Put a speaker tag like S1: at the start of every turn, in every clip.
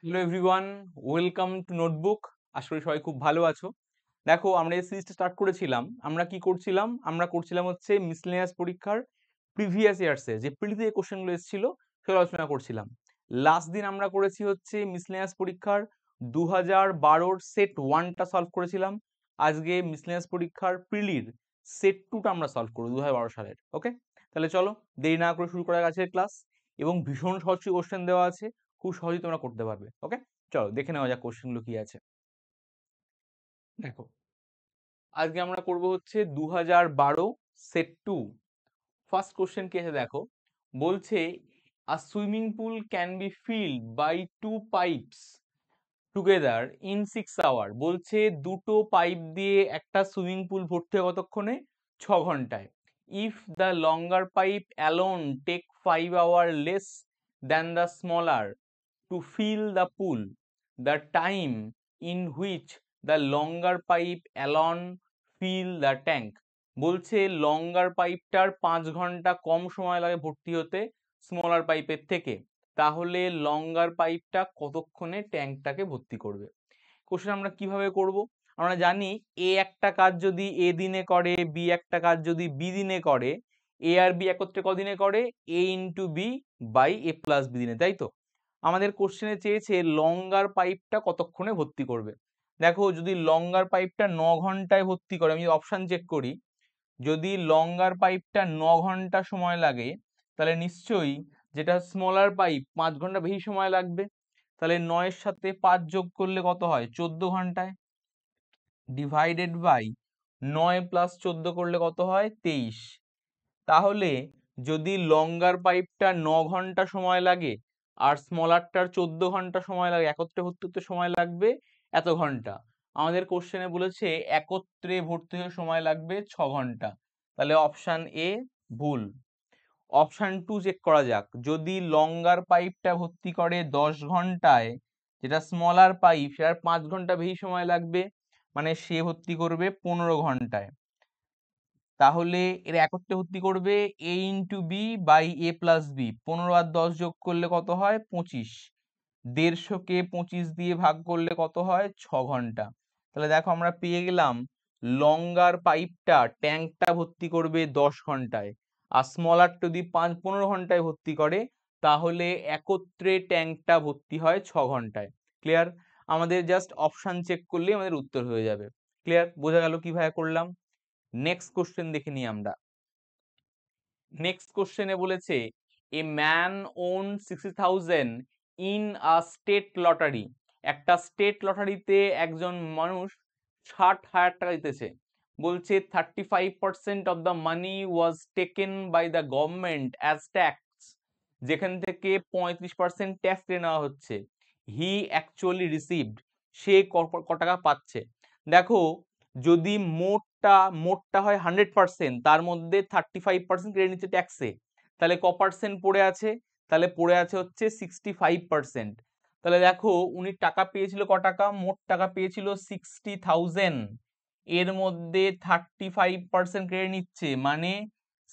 S1: Hello everyone, welcome to notebook. আশা করি সবাই খুব ভালো আছো। দেখো, আমরা এই সিরিজটা স্টার্ট করেছিলাম। আমরা কি করছিলাম? আমরা করছিলাম হচ্ছে মিসলেনিয়াস পরীক্ষার প্রিভিয়াস ইয়ার্সে যে প্রিলিতে যে কোশ্চেনগুলো এসেছিল সেগুলো আলোচনা করছিলাম। লাস্ট দিন আমরা করেছি হচ্ছে মিসলেনিয়াস পরীক্ষার 2012 সেট 1টা সলভ করেছিলাম। আজকে মিসলেনিয়াস পরীক্ষার প্রিলির সেট 2টা আমরা সলভ করবো 2012 সালের। ওকে, তাহলে চলো দেরি না করে শুরু করা গেছে ক্লাস। এবং ভীষণ সহজ কোশ্চেন দেওয়া আছে, খুব সহজেই তোমরা করতে পারবে। ওকে, চলো দেখে নেওয়া যাক কোশ্চেনগুলো কি আছে। দেখো, আজকে আমরা করব হচ্ছে 2012 সেট 2। ফার্স্ট কোশ্চেন কি আছে দেখো, বলছে a swimming pool can be filled by 2 pipes together in 6 hour. বলছে দুটো পাইপ দিয়ে একটা সুইমিং পুল ভর্তি হয় কতক্ষণে? 6 ঘন্টায়। If the longer pipe alone take 5 hour less than the smaller to fill the pool, the time in which the longer pipe alone fill the tank। বলছে লঙ্গার পাইপটার 5 ঘন্টা কম সময় লাগে ভর্তি হতে স্মলার পাইপের থেকে, তাহলে লঙ্গার পাইপটা কতক্ষণে ট্যাঙ্কটাকে ভর্তি করবে। কোশ্চেন আমরা কিভাবে করব? আমরা জানি এ একটা কাজ যদি এ দিনে করে, বি একটা কাজ যদি বি দিনে করে, এ আর বি একত্রে কদিনে করে? A into B by A plus B দিনে, তাই তো? আমাদের কোশ্চেনে চেয়েছে লঙ্গার পাইপটা কতক্ষণে ভর্তি করবে। দেখো, যদি লঙ্গার পাইপটা 9 ঘন্টায় ভর্তি করে, আমি অপশন চেক করি, যদি লঙ্গার পাইপটা 9 ঘন্টা সময় লাগে, তাহলে নিশ্চয়ই যেটা স্মলার পাইপ 5 ঘন্টা বেশি সময় লাগবে। তাহলে 9 এর সাথে 5 যোগ করলে কত হয়? 14 ঘন্টায়। ডিভাইডেড বাই 9 প্লাস 14 করলে কত হয়? 23। তাহলে যদি লঙ্গার পাইপটা 9 ঘন্টা সময় লাগে আর স্মলারটার 14 ঘন্টা সময় লাগে, একত্রে ভর্তি হতে সময় লাগবে এত ঘন্টা। আমাদের কোশ্চেনে বলেছে একত্রে ভর্তি হতে সময় লাগবে 6 ঘন্টা। তাহলে অপশন এ ভুল। অপশন 2 চেক করা যাক। যদি লঙ্গার পাইপটা ভর্তি করে 10 ঘন্টায়, যেটা স্মলার পাইপ সেটার 5 ঘন্টা বেশি সময় লাগবে, মানে সে ভর্তি করবে 15 ঘন্টায়। তাহলে এর একত্রে ভর্তি করবে A into B by A plus B. 15 আর 10 যোগ করলে কত হয়? 25। 150কে 25 দিয়ে ভাগ করলে কত হয়? 6 ঘন্টা। তাহলে দেখো আমরা পেয়ে গেলাম লঙ্গার পাইপটা ট্যাঙ্কটা ভর্তি করবে 10 ঘন্টায়, আর স্মলার যদি 15 ঘন্টায় ভর্তি করে, তাহলে একত্রে ট্যাঙ্কটা ভর্তি হয় 6 ঘন্টায়। ক্লিয়ার? আমাদের জাস্ট অপশন চেক করলেই আমাদের উত্তর হয়ে যাবে। ক্লিয়ার? বোঝা গেল কিভাবে করলাম? নেক্সট কোশ্চেন দেখে নিই আমরা। নেক্সট কোশ্চেনে বলেছে a man won 60,000 in a state lottery. একটা স্টেট লটারিতে একজন মানুষ 60,000 টাকা জিতেছে। বলছে 35% of the money was taken by the government as tax. যেখান থেকে 35% ট্যাক্স কেটে নেওয়া হচ্ছে। হি অ্যাকচুয়ালি রিসিভড। সে ক টাকা পাচ্ছে। দেখো, যদি মোটটা হয় 100%, তার মধ্যে 35% কেটে নিচ্ছে ট্যাক্সে, তাহলে ক পার্সেন্ট পড়ে আছে? তাহলে পড়ে আছে হচ্ছে 65%। তাহলে দেখো, উনি টাকা পেয়েছিল ক টাকা? মোট টাকা পেয়েছিল 60,000। এর মধ্যে 35% কেটে নিচ্ছে, মানে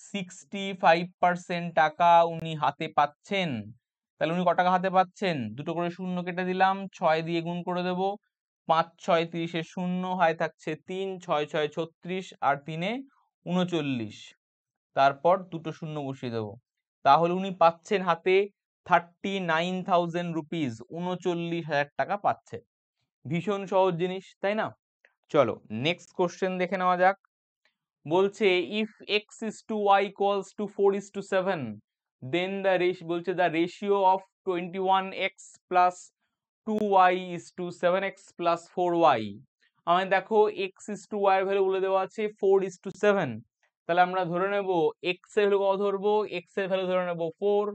S1: 65% টাকা উনি হাতে পাচ্ছেন। তাহলে উনি ক টাকা হাতে পাচ্ছেন? দুটো করে শূন্য কেটে দিলাম, 6 দিয়ে গুণ করে দেবো। 5 6 30 শূন্য, হয় থাকছে 3, 6 6 36 আর 3 39। তারপর দুটো শূন্য বসিয়ে দেবো। তাহলে উনি পাচ্ছেন হাতে 39,000 রুপিস, 39,000 টাকা পাচ্ছে। ভীষণ সহজ জিনিস, তাই না? চলো নেক্সট কোশ্চেন দেখে নেওয়া যাক। বলছে if x is to y equals to 4:7, then the বলছে দ্য রেশিও অফ 21x প্লাস 2y is to 7x plus 4y। আমাদের দেখো x is to y এর ভ্যালু বলে দেওয়া আছে 4:7। তাহলে আমরা ধরে নেব x এর ভ্যালু কত ধরবো? x এর ভ্যালু ধরে নেব 4,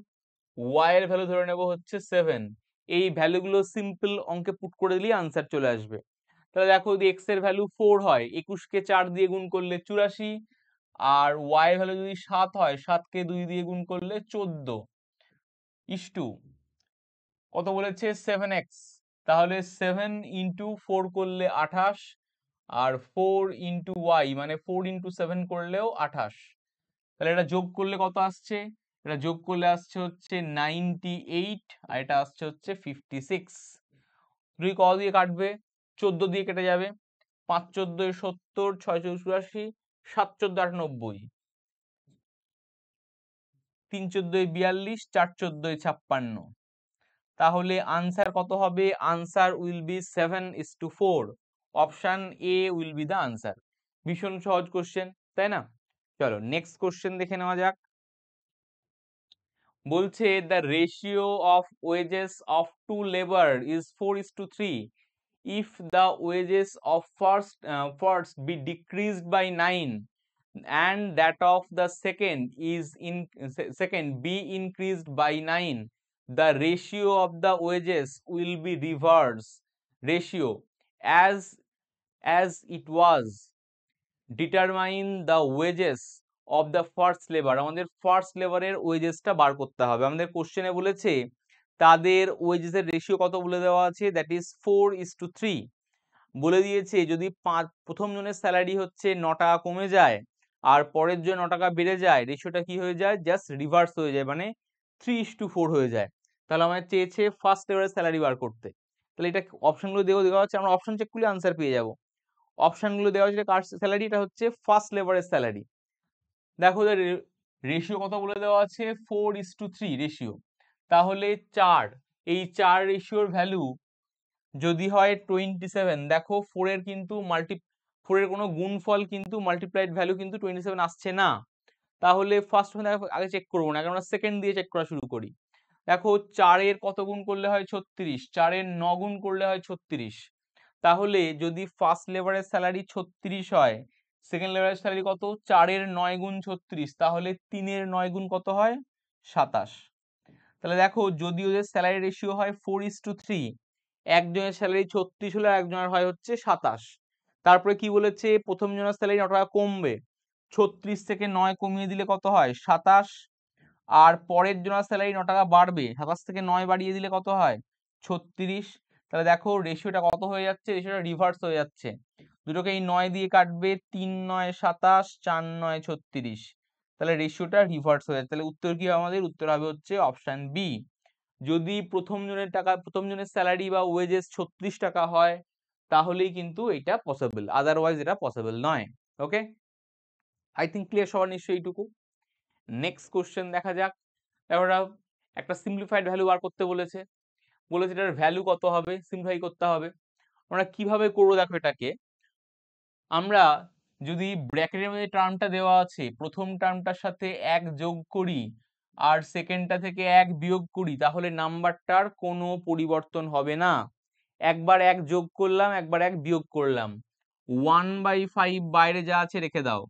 S1: y এর ভ্যালু ধরে নেব হচ্ছে 7। এই ভ্যালুগুলো সিম্পল অঙ্কে পুট করে দিলেই আনসার চলে আসবে। তাহলে দেখো, যদি x এর ভ্যালু 4 হয়, 21কে 4 দিয়ে গুণ করলে 84, আর y এর ভ্যালু যদি 7 হয়, 7কে 2 দিয়ে গুণ করলে 14 is to কত বলেছে? 7x। তাহলে 7 ইন্টু 4 করলে 28, আর 4 ইন্টু ওয়াই মানে 4 ইন্টু 7 করলেও 28। তাহলে এটা যোগ করলে কত আসছে? এটা যোগ করলে আসছে হচ্ছে 98, আর এটা আসছে হচ্ছে 56। দুই ক দিয়ে কাটবে, 14 দিয়ে কেটে যাবে, 5 14 70, 6 84, 7 14 98, 3 14 42, 4 14 56। তাহলে আনসার কত হবে? Answer will B 7:4। Option A will be the answer. ভীষণ সহজ কোশ্চেন, তাই না? চলো নেক্সট কোশ্চেন দেখে নেওয়া যাক। বলছে the ratio of wages of two labour is 4:3 if the wages of first be decreased by 9 and that of the second be increased by 9, the ratio of the wages will be reverse ratio as it was. Determine the wages of the first labor। আমাদের first লেবারের ওয়েজেসটা বার করতে হবে। আমাদের কোশ্চেনে বলেছে তাদের ওয়েজেসের ratio কত বলে দেওয়া আছে, দ্যাট ইজ 4:3। বলে দিয়েছে যদি প্রথম জনের স্যালারি হচ্ছে 9 টাকা কমে যায় আর পরের জন 9 টাকা বেড়ে যায়, রেশিওটা কি হয়ে যায়? জাস্ট রিভার্স হয়ে যায়, মানে 3:4 হয়ে যায়। তাহলে আমাদের চেয়েছে ফার্স্ট লেবারের স্যালারি বার করতে। তাহলে এটা অপশনগুলো দেওয়া আছে, আমরা অপশন চেক করলে আনসার পেয়ে যাব। অপশনগুলো দেওয়া আছে কার স্যালারি, এটা হচ্ছে ফার্স্ট লেবারের স্যালারি। দেখো রেশিও কত বলে দেওয়া আছে, 4:3 রেশিও। তাহলে 4, এই 4 রেশিওর ভ্যালু যদি হয় 27, দেখো 4 এর কিন্তু 4 এর কোনো গুণফল কিন্তু মাল্টিপ্লাইড ভ্যালু কিন্তু 27 আসছে না। তাহলে ফার্স্ট আগে চেক করবো না, আগে আমরা সেকেন্ড দিয়ে চেক করা শুরু করি। দেখো 4 এর কত গুণ করলে হয় 36, 4 এর 9 গুণ করলে হয় 36। তাহলে যদি ফার্স্ট লেবারের স্যালারি 36 হয়, সেকেন্ড লেবারের স্যালারি কত? 4 এর 9 গুণ 36, তাহলে 3 এর 9 গুণ কত হয়? 27। তাহলে দেখো যদি ওদের স্যালারি রেশিও হয় 4:3, একজনের স্যালারি 36 হলে একজনের হয় হচ্ছে 27। তারপরে কি বলেছে, প্রথম জনের স্যালারি 9 টাকা কমবে, 36 থেকে 9 কমিয়ে দিলে কত হয়? 27। আর পরের জনের স্যালারি 9 টাকা বাড়বে, 27 থেকে 9 বাড়িয়ে দিলে কত হয়? 36। তাহলে দেখো রেশিওটা কত হয়ে যাচ্ছে? রেশিওটা রিভার্স হয়ে যাচ্ছে। দুটোকে এই 9 দিয়ে কাটবে, 3 9 27, 4 9 36। তাহলে রেশিওটা রিভার্স হয়ে যাচ্ছে। তাহলে উত্তর কি হবে আমাদের? উত্তর হবে হচ্ছে অপশন বি। যদি প্রথম জনের স্যালারি বা ওয়েজেস 36 টাকা হয় তাহলেই কিন্তু এটা পসিবল, আদারওয়াইজ এটা পসিবল নয়। ওকে, আই থিঙ্ক ক্লিয়ার সবার নিশ্চয়ই এইটুকু। নেক্সট কোশ্চেন দেখা যাক। এবার একটা সিম্পলিফাইড ভ্যালু বার করতে বলেছে, এটার ভ্যালু কত হবে, সিম্পলিফাই করতে হবে। আমরা কিভাবে করবো দেখো, এটাকে আমরা যদি ব্র্যাকেটের মধ্যে টার্মটা দেওয়া আছে, প্রথম টার্মটার সাথে 1 যোগ করি আর সেকেন্ডটা থেকে 1 বিয়োগ করি, তাহলে নাম্বারটার কোনো পরিবর্তন হবে না। একবার 1 যোগ করলাম, একবার 1 বিয়োগ করলাম, 1/5 বাইরে যা আছে রেখে দাও।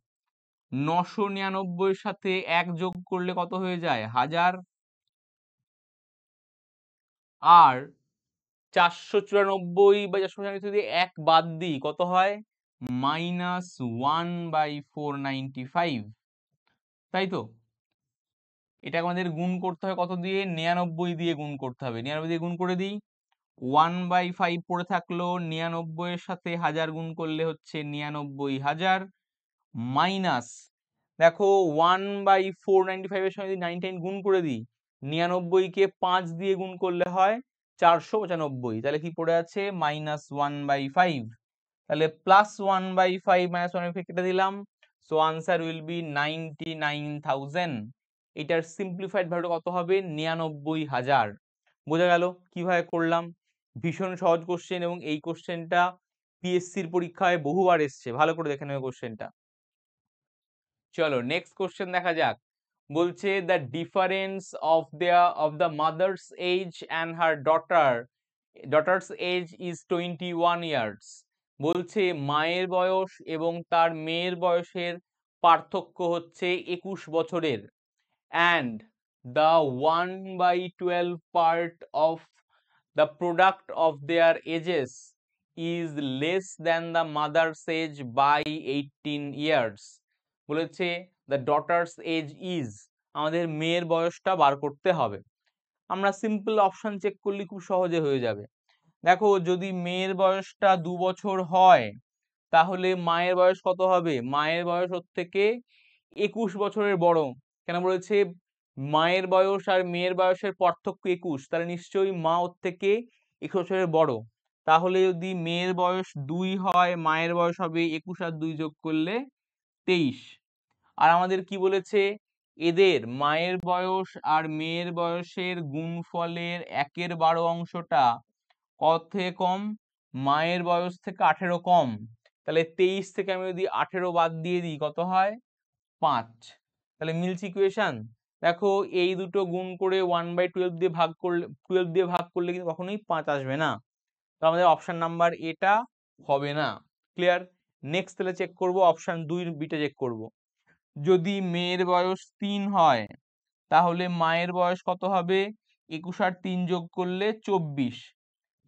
S1: 999 এর সাথে 1 যোগ করলে কত হয়ে যায়? 1000। আর 494 বা 495 যদি 1 বাদ দিই কত হয়? -1/495, তাই তো? এটা আমাদের গুণ করতে হবে কত দিয়ে? 99 দিয়ে গুণ করতে হবে। 99 দিয়ে গুণ করে দিই, 1/5 পড়ে থাকলো, 99 এর সাথে 1000 গুণ করলে হচ্ছে 99,000, মাইনাস দেখো 1/495 এর সঙ্গে যদি 99 গুণ করে দিই, 99 কে 5 দিয়ে গুণ করলে হয় 495, তাহলে কি পড়ে আছে? -1/5। তাহলে +1/5 -1/5 কেটে দিলাম, সো আনসার উইল বি 99,000। এটার সিম্পলিফাইড ভ্যালু কত হবে? 99,000। বোঝা গেল কিভাবে করলাম? ভীষণ সহজ কোশ্চেন, এবং এই কোশ্চেনটা পিএসসির পরীক্ষায় বহুবার এসছে, ভালো করে দেখে নেবে কোশ্চেনটা। চলো নেক্সট কোশ্চেন দেখা যাক। বলছে the difference of the mother's age and her daughter's age is 21 years. বলছে মায়ের বয়স এবং তার মেয়ের বয়সের পার্থক্য হচ্ছে 21 বছরের, and the 1/12 part of the product of their ages is less than the mother's age by 18 years। বলেছে the daughter's age is, আমাদের মেয়ের বয়সটা বার করতে হবে। আমরা সিম্পল অপশন চেক করলে খুব সহজে হয়ে যাবে। দেখো যদি মেয়ের বয়সটা 2 বছর হয় তাহলে মায়ের বয়স কত হবে? মায়ের বয়স ওর থেকে 21 বছরের বড়। কেন বলেছে? মায়ের বয়স আর মেয়ের বয়সের পার্থক্য 21, তাহলে নিশ্চয়ই মা ওর থেকে 21 বছরের বড়। তাহলে যদি মেয়ের বয়স 2 হয়, মায়ের বয়স হবে 21 আর 2 যোগ করলে 23। আর আমাদের কি বলেছে, এদের মায়ের বয়স আর মেয়ের বয়সের গুণফলের 1/12 অংশটা কত থেকে কম, মায়ের বয়স থেকে 18 কম। তাহলে 23 থেকে আমি যদি 18 বাদ দিয়ে দিই কত হয়, 5। তাহলে মিলছে ইকুয়েশন। দেখো এই দুটো গুণ করে 1/12 দিয়ে ভাগ করলে, 12 দিয়ে ভাগ করলে কিন্তু কখনোই 5 আসবে না। তো আমাদের অপশন নাম্বার এটা হবে না। ক্লিয়ার? নেক্সট তাহলে চেক করব, অপশন 2 বিটা চেক করব। যদি মেয়ের বয়স 3 হয় তাহলে মায়ের বয়স কত হবে, 21 আর 3 যোগ করলে 24।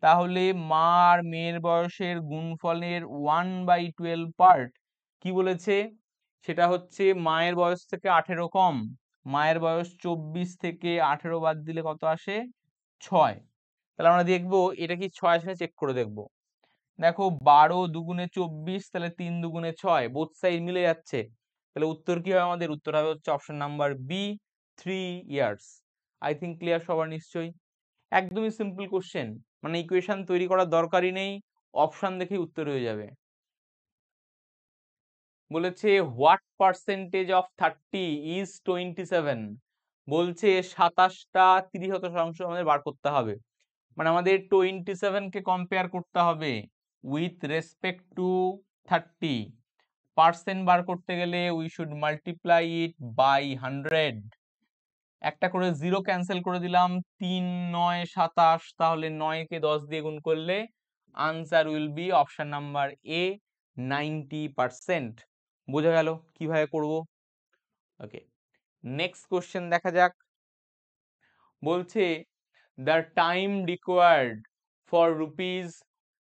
S1: তাহলে মা আর মেয়ের বয়সের গুণফলের 1/12 পার্ট কি বলেছে, সেটা হচ্ছে মায়ের বয়স থেকে 18 কম। মায়ের বয়স 24 থেকে 18 বাদ দিলে কত আসে, 6। তাহলে আমরা দেখবো এটা কি 6 আসে চেক করে দেখবো। দেখো 12 দুগুণে 24, তাহলে 3 দুগুণে 6, বোথ সাইড মিলে যাচ্ছে। তাহলে উত্তর কি হবে, আমাদের উত্তর হবে হচ্ছে option number B, 3 years. I think clear সবার নিশ্চয়ই। একদমই সিম্পল কোশ্চেন, মানে ইকুয়েশন তৈরি করার দরকারই নেই, অপশন দেখেই উত্তর হয়ে যাবে। বলেছে হোয়াট পার্সেন্টেজ অফ 30 ইজ 27। বলছে 27টা 30% আমাদের বার করতে হবে। মানে আমাদের 27 কে কম্পেয়ার করতে হবে উইথ রেসপেক্ট টু 30। পার্সেন্ট বার করতে গেলে we should multiply it by 100। একটা করে জিরো ক্যান্সেল করে দিলাম, 3 9 27, তাহলে 9 কে 10 দিয়ে গুণ করলে answer will be option number A, 90%। বোঝা গেল কিভাবে করব। ওকে, নেক্সট কোশ্চেন দেখা যাক। বলছে the time required for rupees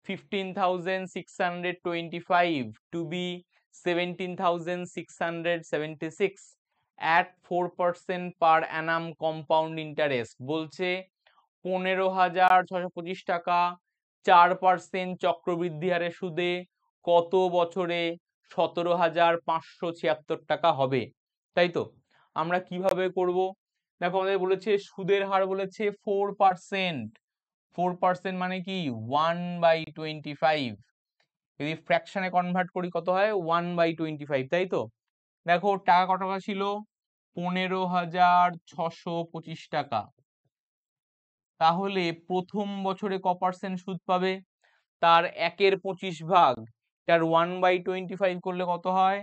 S1: 15,625 to be 17,676 at 4% per annum compound interest। বলছে 15,625 টাকা 4% চক্রবৃদ্ধি হারে সুদে কত বছরে 17,576 টাকা হবে। তাই তো, আমরা কিভাবে করব, দেখো আমাদের বলেছে সুদের হার বলেছে 4%। 4% মানে কি 1/25। যদি ফ্র্যাকশনে কনভার্ট করি কত হয়, 1/25, তাই তো। দেখো টাকা কত টাকা ছিল, 15,625 টাকা। তাহলে প্রথম বছরে ক% সুদ পাবে, তার 1/25 ভাগ, তার 1/25 করলে কত হয়,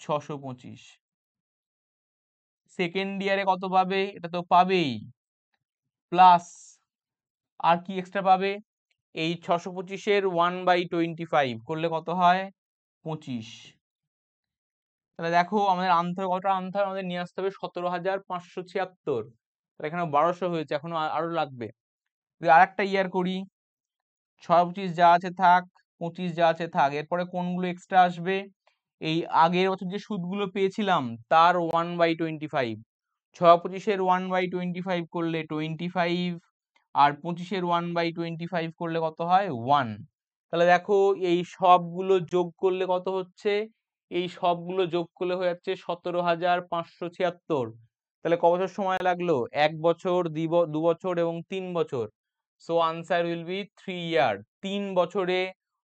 S1: 625। সেকেন্ড ইয়ারে কত পাবে, এটা তো পাবেই, প্লাস আর কি এক্সট্রা পাবে, এই 625-এর 1/25 করলে কত হয়, 25। তাহলে দেখো আমাদের আনতে হবে কত, আনতে হবে আমাদের নিয়ে আসতে হবে 17,576। তাহলে এখানে 1200 হয়েছে, এখনো আরো লাগবে। যদি আর একটা ইয়ার করি, 625 যা আছে থাক, 25 যা আছে থাক, এরপরে কোনগুলো এক্সট্রা আসবে, এই আগের বছর যে সুদগুলো পেয়েছিলাম তার 1/25। 625-এর 1/25 করলে 25, আর 25-এর 1/25 করলে কত হয়, 1। তাহলে দেখো এই সবগুলো যোগ করলে কত হচ্ছে, এই সবগুলো যোগ করলে হয়ে যাচ্ছে 17,576। তাহলে ক বছর সময় লাগলো, 1 বছর, 2 বছর এবং 3 বছর। সো আনসার উইল বি 3 ইয়ার। 3 বছরে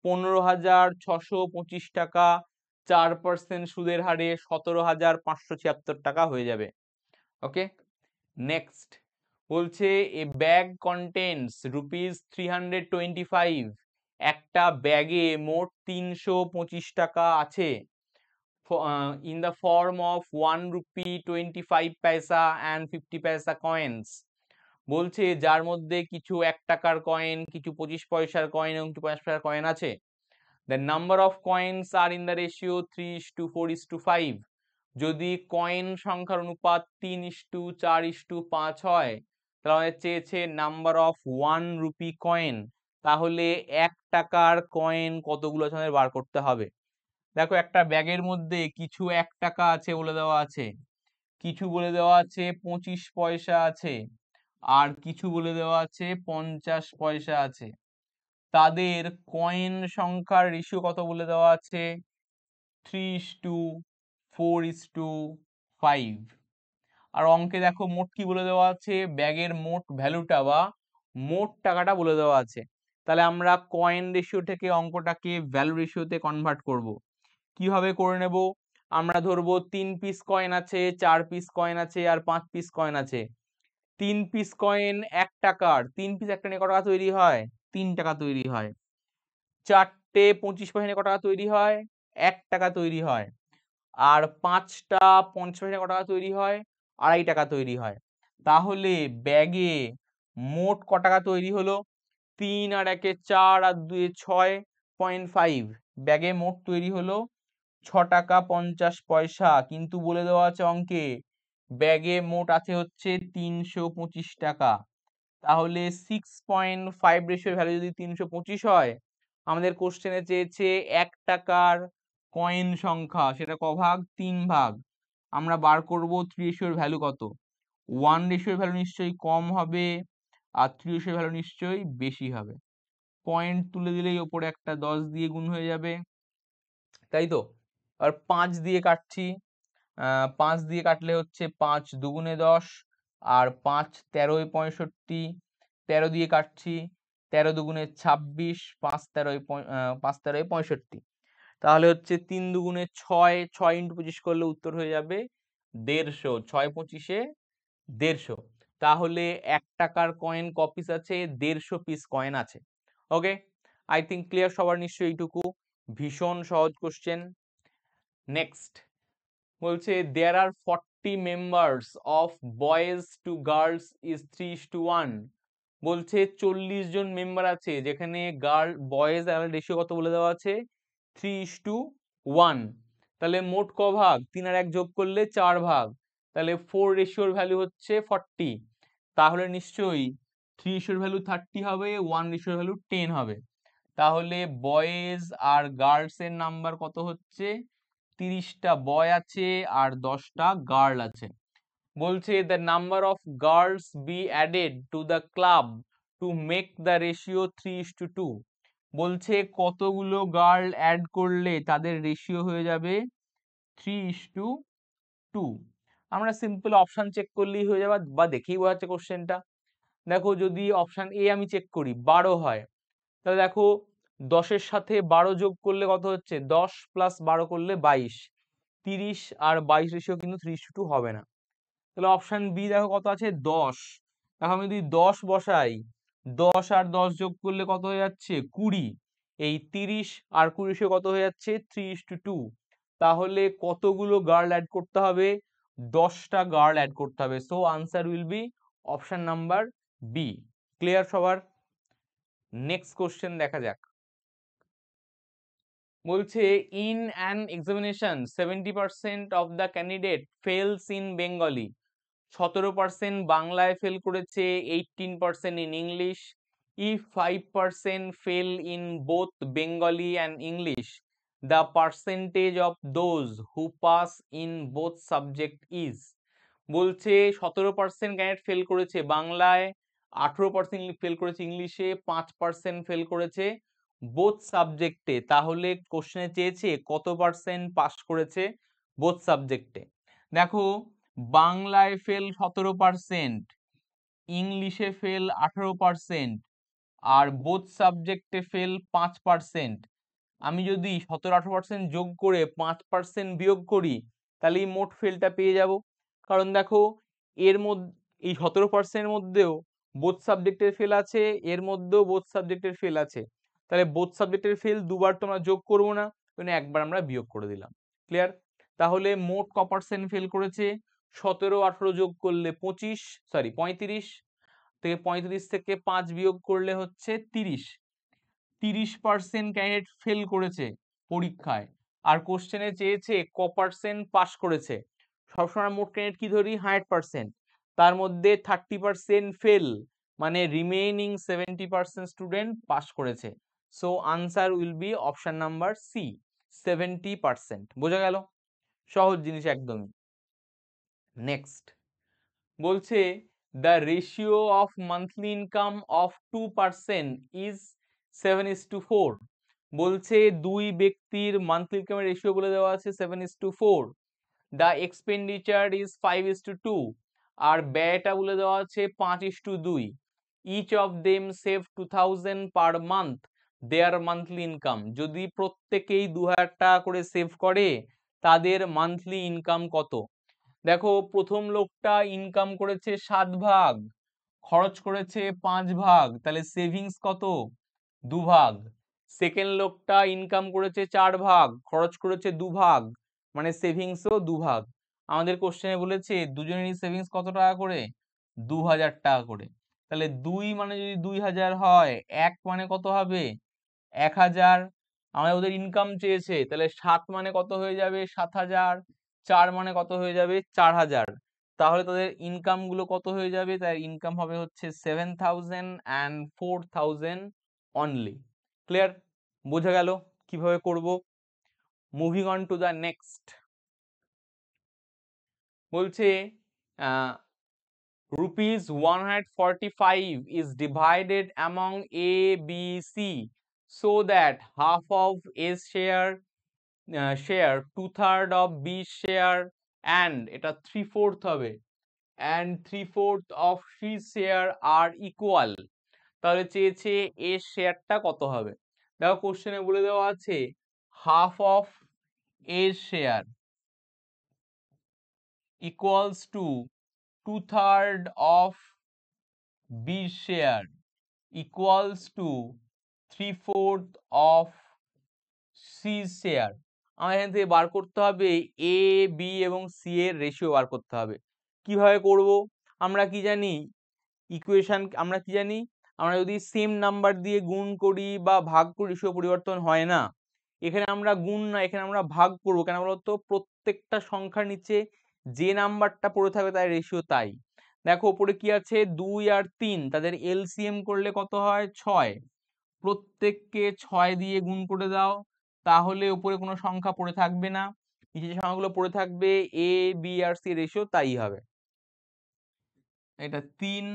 S1: 15,625 টাকা 4% সুদের হারে 17,576 টাকা হয়ে যাবে। ওকে, নেক্সট বলছে এ ব্যাগ কন্টেন্টস ₹325। একটা ব্যাগে মোট 325 টাকা আছে, in the form of 1 rupee 25 পয়সা অ্যান্ড 50 পয়সা কয়েন্স। বলছে যার মধ্যে কিছু 1 টাকার কয়েন, কিছু 25 পয়সার কয়েন এবং 50 পয়সার কয়েন আছে। The number of coins are in the ratio 3:4:5। যদি কয়েন সংখ্যার অনুপাত 3:4:5 হয়, তাহলে আমাদের চেয়েছে নাম্বার অফ 1 রুপি কয়েন। তাহলে 1 টাকার কয়েন কতগুলো আছে আমাদের বার করতে হবে। দেখো একটা ব্যাগের মধ্যে কিছু 1 টাকা আছে বলে দেওয়া আছে, কিছু বলে দেওয়া আছে 25 পয়সা আছে, আর কিছু বলে দেওয়া আছে 50 পয়সা আছে। তাদের কয়েন সংখ্যার রেশিও কত বলে দেওয়া আছে, 3:4:5। আর অঙ্কে দেখো মোট কি বলে দেওয়া আছে, ব্যাগের মোট ভ্যালুটা বা মোট টাকাটা বলে দেওয়া আছে। তাহলে আমরা কয়েন রেশিও থেকে অঙ্কটাকে ভ্যালু রেশিওতে কনভার্ট করব। কিভাবে করে নেব? আমরা ধরবো 3 পিস কয়েন আছে, 4 পিস কয়েন আছে আর 5 পিস কয়েন আছে। 3 পিস কয়েন 1 টাকার, 3 পিস একটা নিয়ে কত টাকা তৈরি হয়? 3 টাকা তৈরি হয়। 4টে 25 পয়সা নিয়ে কত টাকা তৈরি হয়? 1 টাকা তৈরি হয়। আর 5টা 50 পয়সা কত টাকা তৈরি হয়? 2.5 টাকা তৈরি হয়। তাহলে ব্যাগে মোট ক টাকা তৈরি হলো? 3 আর 1 এ 4 আর 2 এ 6.5। ব্যাগে মোট তৈরি হলো 6 টাকা 50 পয়সা। কিন্তু বলে দেওয়া আছে অঙ্কে ব্যাগে মোট আছে হচ্ছে 325 টাকা। তাহলে 6.5 রেশিওর ভ্যালু যদি 325 হয়, আমাদের কোশ্চেনে চেয়েছে 1 টাকার কয়েন সংখ্যা, সেটা ক ভাগ? 3 ভাগ। আমরা বার করব 3 রেশিওর ভ্যালু কত। 1 রেশিওর ভ্যালু নিশ্চয়ই কম হবে আর 3 রেশিওর ভ্যালু নিশ্চয়ই বেশি হবে। পয়েন্ট তুলে দিলেই ওপরে একটা 10 দিয়ে গুণ হয়ে যাবে, তাই তো? আর 5 দিয়ে কাটছি, 5 দিয়ে কাটলে হচ্ছে 5 দুগুণে 10 আর 5 13 65, 13 দিয়ে কাটছি, 13 দুগুণে 26, 5 13 5 13 65। তাহলে হচ্ছে 3 দুগুণে 6, 6 ইন্টু 25 করলে উত্তর হয়ে যাবে 150। 6 25-এ 150। তাহলে 1 টাকার কয়েন ক পিস আছে? 150 পিস কয়েন আছে। ওকে, আই থিঙ্ক ক্লিয়ার সবার নিশ্চয়ই এইটুকু। ভীষণ সহজ কোশ্চেন। নেক্সট বলছে there are 40 members of boys to girls is 3:1। বলছে 40 জন মেম্বার আছে, যেখানে গার্ল বয়েজ আর রেশিও কত বলে দেওয়া আছে? 3:1। তাহলে মোট ক ভাগ? 3 আর 1 যোগ করলে 4 ভাগ। তাহলে 4 রেশিওর ভ্যালু হচ্ছে 40। তাহলে নিশ্চয়ই 3 রেশিওর ভ্যালু 30 হবে, 1 রেশিওর ভ্যালু 10 হবে। তাহলে বয়েজ আর গার্লস এর নাম্বার কত হচ্ছে? 30টা বয় আছে আর 10টা গার্ল আছে। বলছে the number of girls be added to the club to make the ratio 3:2। বলছে কতগুলো গার্ল অ্যাড করলে তাদের রেশিও হয়ে যাবে 3:2। আমরা সিম্পল অপশন চেক করলেই হয়ে যাবে, বা দেখেই বোঝা যাচ্ছে কোশ্চেনটা। দেখো যদি অপশন এ আমি চেক করি 12 হয়, তাহলে দেখো 10-এর সাথে 12 যোগ করলে কত হচ্ছে? 10 প্লাস 12 করলে 22। 30 আর 22 রেশিও কিন্তু 3:2 হবে না। তাহলে অপশন বি দেখো কত আছে? 10। এখন আমি যদি 10 বসাই, 10 আর 10 যোগ করলে কত হয়ে যাচ্ছে? 20। এই 30 আর 20 রেশিও কত হয়ে যাচ্ছে? 3:2। তাহলে কতগুলো গার্ল অ্যাড করতে হবে? 10টা গার্ল অ্যাড করতে হবে। So answer will be option number B. Clear সবার? নেক্সট কোশ্চেন দেখা যাক। বলছে in an examination 70% of the candidate fails in Bengali. 17% বাংলায় ফেল করেছে, 18% in English. If 5% fail in both Bengali and English, the percentage of those who pass in both subject is. বলছে 17% candidate fail করেছে বাংলায়, 18% fail করেছে ইংলিশে, 5% fail করেছে both সাবজেক্টে। তাহলে কোশ্চেনে চেয়েছে কত পার্সেন্ট পাস করেছে বোথ সাবজেক্টে। দেখো বাংলায় ফেল 17%, ইংলিশে ফেল 18% আর বোথ সাবজেক্টে ফেল 5%। আমি যদি 17-18% যোগ করে 5% বিয়োগ করি, তাহলে এই মোট ফেলটা পেয়ে যাব। কারণ দেখো এর মধ্যে এই 17% মধ্যেও বোথ সাবজেক্টের ফেল আছে, এর মধ্যেও বোথ সাবজেক্টের ফেল আছে। তাহলে বোথ সাবজেক্টের ফেল দুবার তো আমরা যোগ করবো না, মানে একবার আমরা বিয়োগ করে দিলাম। ক্লিয়ার? তাহলে মোট ক পার্সেন্ট ফেল করেছে? 17-18 যোগ করলে 35 থেকে 35 থেকে 5 বিয়োগ করলে হচ্ছে 30। 30% ক্যান্ডিডেট ফেল করেছে পরীক্ষায়, আর কোশ্চেনে চেয়েছে ক পার্সেন্ট পাস করেছে। সবসময় মোট ক্যান্ডিডেট কি ধরি? 100%। তার মধ্যে 30% ফেল, মানে রিমেইনিং 70% স্টুডেন্ট পাস করেছে। So answer will be option number C, 70%। বোঝা গেল? সহজ জিনিস একদমই। নেক্সট বলছে the ratio of monthly income of 2 person is 7:4। বলছে দুই ব্যক্তির মান্থলি ইনকামের রেশিও বলে দেওয়া আছে 7:4। the expenditure is 5:2 আর ব্যয়টা বলে দেওয়া আছে 5:2। Each of them save 2000 per month their monthly income, যদি প্রত্যেকেই 2000 টাকা করে সেভ করে তাদের মান্থলি ইনকাম কত? দেখো প্রথম লোকটা ইনকাম করেছে 7 ভাগ, খরচ করেছে 5 ভাগ, তাহলে সেভিংস কত? 2 ভাগ। সেকেন্ড লোকটা ইনকাম করেছে 4 ভাগ, খরচ করেছে 2 ভাগ, মানে সেভিংসও 2 ভাগ। আমাদের কোশ্চেনে বলেছে দুজনেরই সেভিংস কত টাকা করে? 2000 টাকা করে। তাহলে 2 মানে যদি 2000 হয়, 1 মানে কত হবে? 1000। আমাদের ওদের ইনকাম চেয়েছে, তাহলে 7 মানে কত হয়ে যাবে? 7000। 4 মানে কত হয়ে যাবে? 4000। তাহলে তাদের ইনকাম গুলো কত হয়ে যাবে? তার ইনকাম হবে হচ্ছে 7000 and 4000 অনলি। ক্লিয়ার? বোঝা গেল কিভাবে করব? Moving on to the next. বলছে rupees 145 is divided among A, B, C so that half of A's share 2/3 of B's share and এটা 3/4 হবে and 3/4 of C's share are equal। তাহলে চেয়েছে এর শেয়ারটা কত হবে। দেখো কোশ্চেনে বলে দেওয়া আছে half of A's share equals to 2/3 of B's share equals to 3/4 of C's share। আমার এখান থেকে বার করতে হবে এ, বি এবং সি এর রেশিও বার করতে হবে। কিভাবে করব? আমরা কি জানি ইকুয়েশন, আমরা কি জানি, আমরা যদি সেম নাম্বার দিয়ে গুণ করি বা ভাগ করি রেশিও পরিবর্তন হয় না। এখানে আমরা গুণ না, এখানে আমরা ভাগ করব। কেন বলতো? প্রত্যেকটা সংখ্যার নিচে যে নাম্বারটা পড়ে থাকবে তার রেশিও তাই। দেখো উপরে কি আছে? 2 আর 3, তাদের এলসিএম করলে কত হয়? 6। প্রত্যেককে 6 দিয়ে গুণ করে দাও, তাহলে উপরে কোনো সংখ্যা পড়ে থাকবে না, নিচে যে সংখ্যাগুলো পড়ে থাকবে এ, বি আর সি রেশিও তাই হবে। এটা 3,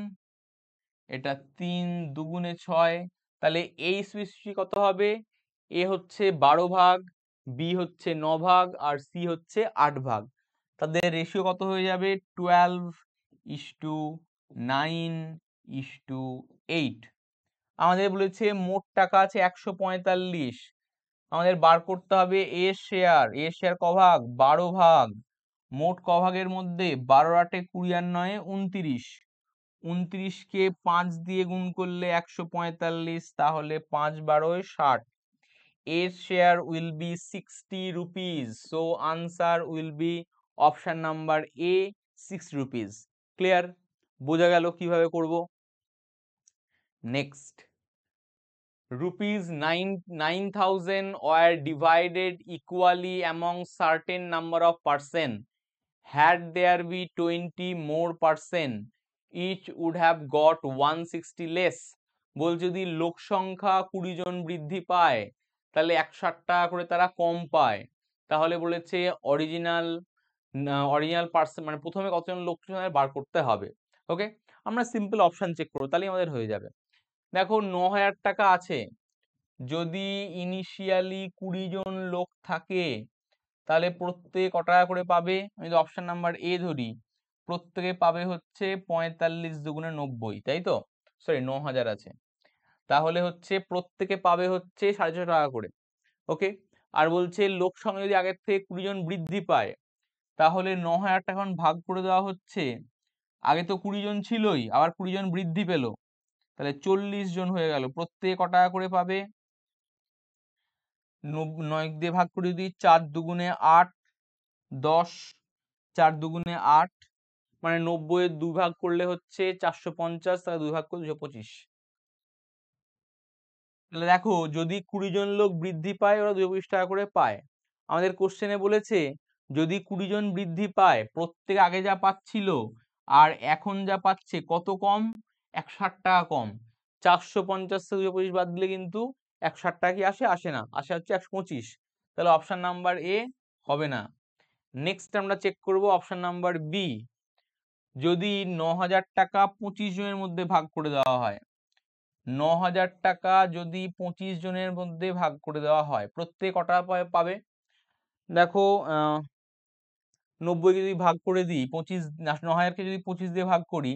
S1: এটা 3 দুগুণে 6, তাহলে এই স্পেসিফিক কত হবে? এ হচ্ছে 12 ভাগ, বি হচ্ছে 9 ভাগ আর সি হচ্ছে 8 ভাগ। তাদের রেশিও কত হয়ে যাবে? 12:9:8। আমাদের বলেছে মোট টাকা আছে 145, আমাদের বার করতে হবে এর শেয়ার। এর শেয়ার ক ভাগ? 12 ভাগ। মোট ক ভাগের মধ্যে? 12 8 20 আর 9 29। 29 কে 5 দিয়ে গুণ করলে 145, তাহলে 5 12 60। এর share will be 60 rupees, so answer will be option number A 60 rupees. Clear? বোঝা গেল কিভাবে করব? Next, rupees 9,000 were divided equally among certain number of person. Had there be 20 more person, each would have got 160 less। বল যদি লোক সংখ্যা 20 জন বৃদ্ধি পায় তাহলে 160 টাকা করে তারা কম পায়। তাহলে বলেছে অরিজিনাল পার্সন মানে প্রথমে কতজন লোক বার করতে হবে। ওকে, আমরা সিম্পল অপশন চেক করবো, তাহলেই আমাদের হয়ে যাবে। দেখো 9000 টাকা আছে, যদি ইনিশিয়ালি 20 জন লোক থাকে তাহলে প্রত্যেকে ক টাকা করে পাবে? আমি যদি অপশন নাম্বার এ ধরি, প্রত্যেকে পাবে হচ্ছে 45 দুগুণে 90, তাই তো? সরি 9000 আছে, তাহলে হচ্ছে প্রত্যেকে পাবে হচ্ছে 650 টাকা করে। ওকে, আর বলছে লোক সংখ্যা যদি আগের থেকে 20 জন বৃদ্ধি পায়, তাহলে 9000 টাকা এখন ভাগ করে দেওয়া হচ্ছে, আগে তো 20 জন ছিলই, আবার 20 জন বৃদ্ধি পেলো, তাহলে 40 জন হয়ে গেল। প্রত্যেকে ক টাকা করে পাবে? 9 দিয়ে ভাগ করে যদি 4 দুগুণে 8, 10, 4 দুগুণে 8, মানে 90 এর 2 ভাগ করলে হচ্ছে 450, তাহলে 2 ভাগ করলে 225। তাহলে দেখো যদি 20 জন লোক বৃদ্ধি পায় ওরা 225 টাকা করে পায়। আমাদের কোশ্চেনে বলেছে যদি 20 জন বৃদ্ধি পায়, প্রত্যেক আগে যা পাচ্ছিল আর এখন যা পাচ্ছে কত কম? 160 টাকা কম। 450 থেকে 225 বাদ দিলে কিন্তু 160 টাকা কি আসে? আসে না, আসে হচ্ছে 125। তাহলে অপশন নাম্বার এ হবে না। নেক্সট আমরা চেক করব অপশন নাম্বার বি। যদি 9000 টাকা 25 জনের মধ্যে ভাগ করে দেওয়া হয়, 9000 টাকা যদি 25 জনের মধ্যে ভাগ করে দেওয়া হয়, প্রত্যেক কটা পাবে? দেখো 90 কে যদি ভাগ করে দিই 25, 9000 কে যদি 25 দিয়ে ভাগ করি,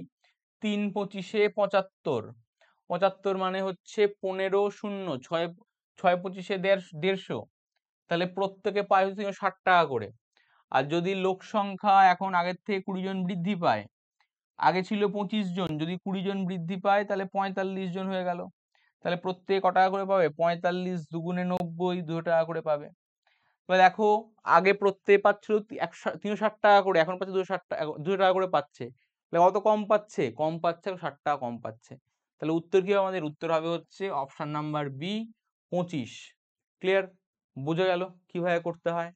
S1: তিন পঁচিশে 75, 75 মানে হচ্ছে 15 শূন্য, ছয় ছয় পঁচিশে 150, তাহলে প্রত্যেকে পায় হচ্ছে 60 টাকা করে। আর যদি লোক সংখ্যা এখন আগের থেকে 20 জন বৃদ্ধি পায়, আগে ছিল 25 জন, যদি 20 জন বৃদ্ধি পায় তাহলে 45 জন হয়ে গেল, তাহলে প্রত্যেকে ক টাকা করে পাবে? 45 দুগুণে 90, 2 টাকা করে পাবে। এবার দেখো, আগে প্রত্যেকে পাচ্ছিল 360 টাকা করে, এখন পাচ্ছে 260 টাকা, 2 টাকা করে পাচ্ছে। তাহলে কত কম পাচ্ছে? কম পাচ্ছে, 60 টাকা কম পাচ্ছে। তাহলে উত্তর কি হবে? আমাদের উত্তর হবে হচ্ছে অপশন নাম্বার বি, 25। ক্লিয়ার? বোঝা গেল কিভাবে করতে হয়?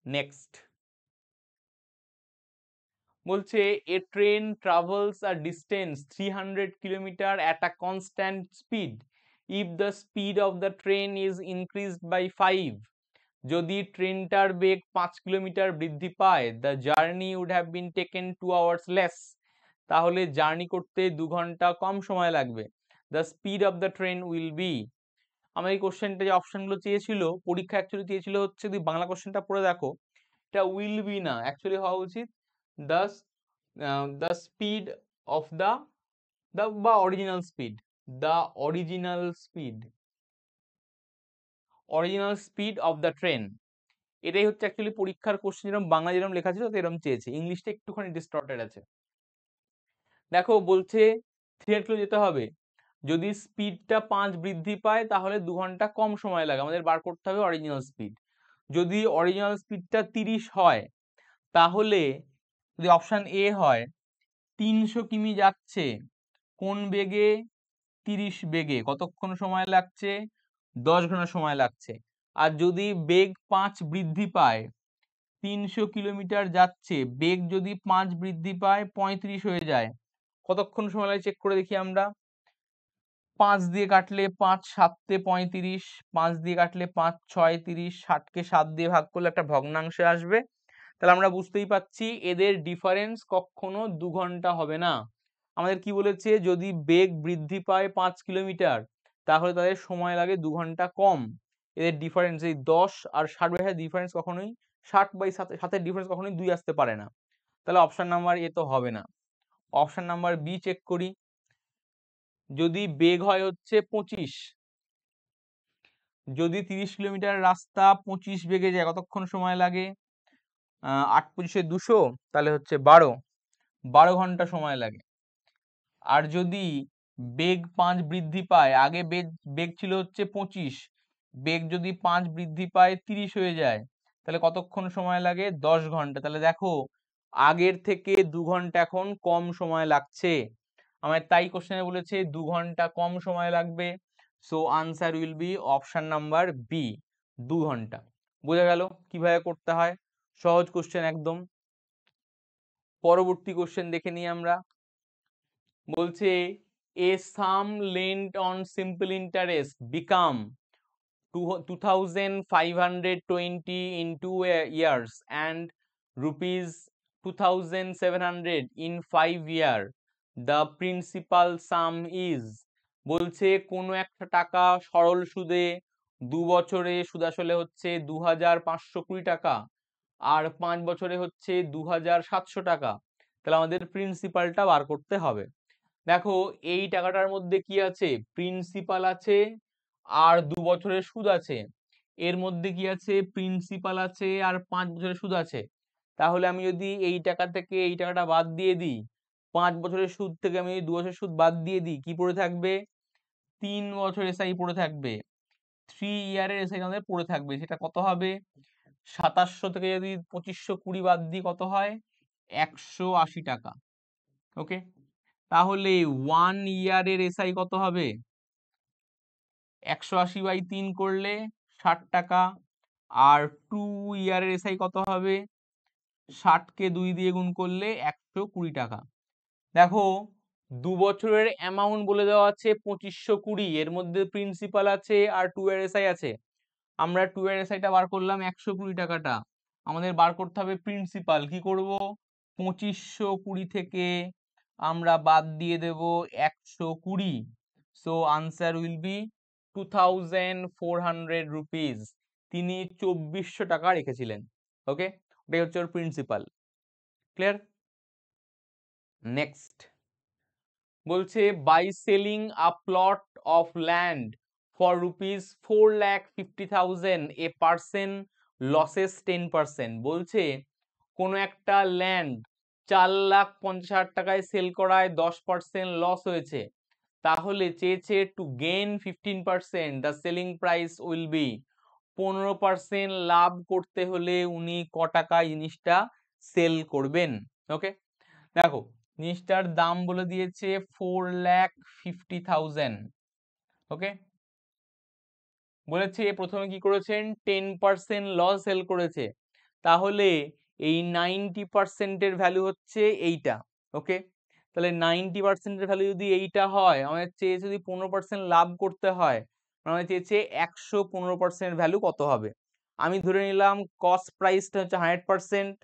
S1: নেক্সট বলছে a train travels a distance 300 kilometre at a constant speed if the speed of the train is increased by 5। যদি ট্রেনটার বেগ 5 কিলোমিটার বৃদ্ধি পায়, the journey would have been taken 2 hours less, তাহলে জার্নি করতে 2 ঘন্টা কম সময় লাগবে। The speed of the train will be. আমার এই কোশ্চেনটা যে অপশনগুলো চেয়েছিল, পরীক্ষা অ্যাকচুয়ালি চেয়েছিল হচ্ছে, যদি বাংলা কোশ্চেনটা পড়ে দেখো, এটা উইল বি না, অ্যাকচুয়ালি হওয়া উচিত the the speed of the the বা original speed, the original speed, original speed of the train. এটাই হচ্ছে অ্যাকচুয়ালি পরীক্ষার কোশ্চেন, যেরকম বাংলা যেরকম লেখা ছিল এরকম চেয়েছে, ইংলিশটা একটুখানি ডিস্টর্টেড আছে। দেখো বলছে 300 কিলো যেতে হবে, যদি স্পিডটা 5 বৃদ্ধি পায় তাহলে 2 ঘন্টা কম সময় লাগে, আমাদের বার করতে হবে অরিজিনাল স্পিড। যদি অরিজিনাল স্পিডটা 30 হয়, তাহলে যদি অপশন এ হয় 300 কিমি যাচ্ছে কোন বেগে? 30 বেগে, কতক্ষণ সময় লাগছে? 10 ঘন্টা সময় লাগছে। আর যদি বেগ 5 বৃদ্ধি পায়, 300 কিলোমিটার যাচ্ছে, বেগ যদি 5 বৃদ্ধি পায় 35 হয়ে যায়, কতক্ষণ সময় লাগে চেক করে দেখি আমরা। 5 দিয়ে কাটলে 5 7 35, 5 দিয়ে কাটলে 5 6 30, 60 কে 7 দিয়ে ভাগ করলে একটা ভগ্নাংশে আসবে। তাহলে আমরা বুঝতেই পাচ্ছি এদের ডিফারেন্স কখনো 2 ঘন্টা হবে না। আমাদের কি বলেছে? যদি বেগ বৃদ্ধি পায় 5 কিলোমিটার, তাহলে তাদের সময় লাগে 2 ঘন্টা কম। এদের ডিফারেন্স এই 10 আর 60 এর ডিফারেন্স কখনোই 60/7 এর ডিফারেন্স কখনোই 2 আসতে পারে না। তাহলে অপশন নাম্বার এ তো হবে না। অপশন নাম্বার বি চেক করি। যদি বেগ হয় হচ্ছে 25, যদি 30 কিলোমিটার রাস্তা 25 বেগে যায়, কতক্ষণ সময় লাগে? 8 25 200, তাহলে হচ্ছে 12 ঘন্টা সময় লাগে। আর যদি বেগ 5 বৃদ্ধি পায়, আগে বেগ বেগ ছিল হচ্ছে 25, বেগ যদি 5 বৃদ্ধি পায় 30 হয়ে যায়, তাহলে কতক্ষণ সময় লাগে? 10 ঘন্টা। তাহলে দেখো আগের থেকে 2 ঘন্টা এখন কম সময় লাগছে। আমার তাই কোশ্চেনে বলেছে 2 ঘন্টা কম সময় লাগবে। So answer will be option number B, 2 ঘন্টা। বোঝা গেল কিভাবে করতে হয়? সহজ কোশ্চেন একদম। পরবর্তী কোশ্চেন দেখে নিই আমরা। বলছে a sum lent on simple interest become 2520 in 2 years and rupees 2700 in 5 year, the principal sum is। বলছে কোনো একটা টাকা সরল সুদে 2 বছরে সুদ আসলে হচ্ছে 2520 টাকা, আর 5 বছরে হচ্ছে 2700 টাকা। তাহলে আমাদের প্রিন্সিপালটা বার করতে হবে। দেখো এই টাকাটার মধ্যে কি আছে? প্রিন্সিপাল আছে আর 2 বছরের সুদ আছে। এর মধ্যে কি আছে? প্রিন্সিপাল আছে আর 5 বছরের সুদ আছে। তাহলে আমি যদি এই টাকা থেকে এই টাকাটা বাদ দিয়ে দিই, 5 বছরের সুদ থেকে আমি 2 বছরের সুদ বাদ দিয়ে দিই, কি পড়ে থাকবে? 3 বছর এসআই পড়ে থাকবে, 3 ইয়ারের এসআই আমাদের পড়ে থাকবে। সেটা কত হবে? 2700 থেকে যদি 2520 বাদ দিই কত হয়? 180 টাকা। ওকে, তাহলে 1 ইয়ারের এসআই কত হবে? 180/3 করলে 60 টাকা। আর 2 ইয়ারের এসআই কত হবে? 60 কে 2 দিয়ে গুণ করলে 120 টাকা। দেখো 2 বছরের অ্যামাউন্ট বলে দেওয়া আছে 2520, এর মধ্যে প্রিন্সিপাল আছে আর 2 এর এসআই আছে। আমরা 2 এর এসআইটা বার করলাম 120 টাকাটা, আমাদের বার করতে হবে প্রিন্সিপাল। কি করব? 2520 থেকে আমরা বাদ দিয়ে দেব 120। So answer will be 2400 rupees. তিনি 2400 টাকা রেখেছিলেন। ওকে, ওটাই হচ্ছে ওর প্রিন্সিপাল। ক্লিয়ার? নেক্সট বলছে by selling a plot of land for ₹4,50,000 a person loses 10%। বলছে কোনো একটা ল্যান্ড 4,50,000 টাকায় সেল করায় 10% লস হয়েছে, তাহলে চেয়েছে to gain 15% the selling price will be, 15% লাভ করতে হলে উনি ক টাকায় জিনিসটা সেল করবেন। ওকে, দেখো জিনিসটার দাম বলে দিয়েছে 4,50,000। ওকে, বলেছে প্রথমে কি করেছেন 10% লস সেল করেছে, তাহলে এই 90% এর ভ্যালু হচ্ছে এইটা। ওকে, তাহলে 90% এর ভ্যালু যদি এইটা হয়, আমাদের চেয়েছে যদি 15% লাভ করতে হয়, আমাদের চেয়েছে 115% ভ্যালু কত হবে। আমি ধরে নিলাম কস্ট প্রাইসটা হচ্ছে 100%,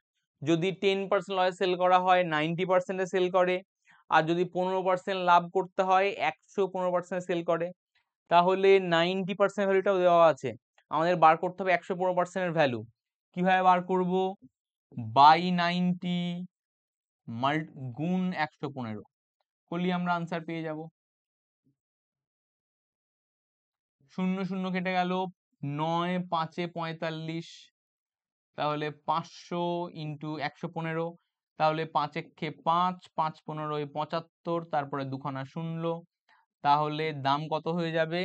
S1: যদি 10% লসে সেল করা হয় 90% এ সেল করে, আর যদি 15% লাভ করতে হয় 115% সেল করে, তাহলে 90% ভ্যালুটাও দেওয়া আছে, আমাদের বার করতে হবে 115% এর ভ্যালু। কিভাবে বার করব, বাই 90 গুণ 115 করলে আমরা আনসার পেয়ে যাব। 0 0 কেটে গেল, 9 5 45, তাহলে 500 ইন্টু 115, তাহলে 5 একে 5, 5 15 75, তারপরে দুখানা শূন্য, তাহলে দাম কত হয়ে যাবে,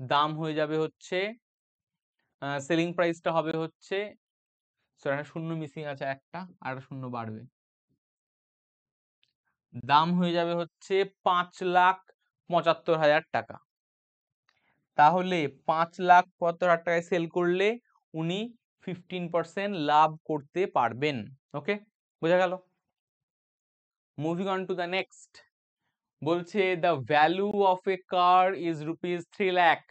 S1: দাম হয়ে যাবে হচ্ছে সেলিং প্রাইসটা হবে হচ্ছে, একটা শূন্য মিসিং আছে একটা, আর একটা শূন্য বাড়বে, দাম হয়ে যাবে হচ্ছে 5,75,000 টাকা। তাহলে 5,75,000 টাকায় সেল করলে উনি 15% লাভ করতে পারবেন। ওকে, বোঝা গেল। Moving on to the next, বলছে the value of a car is ₹3 lakh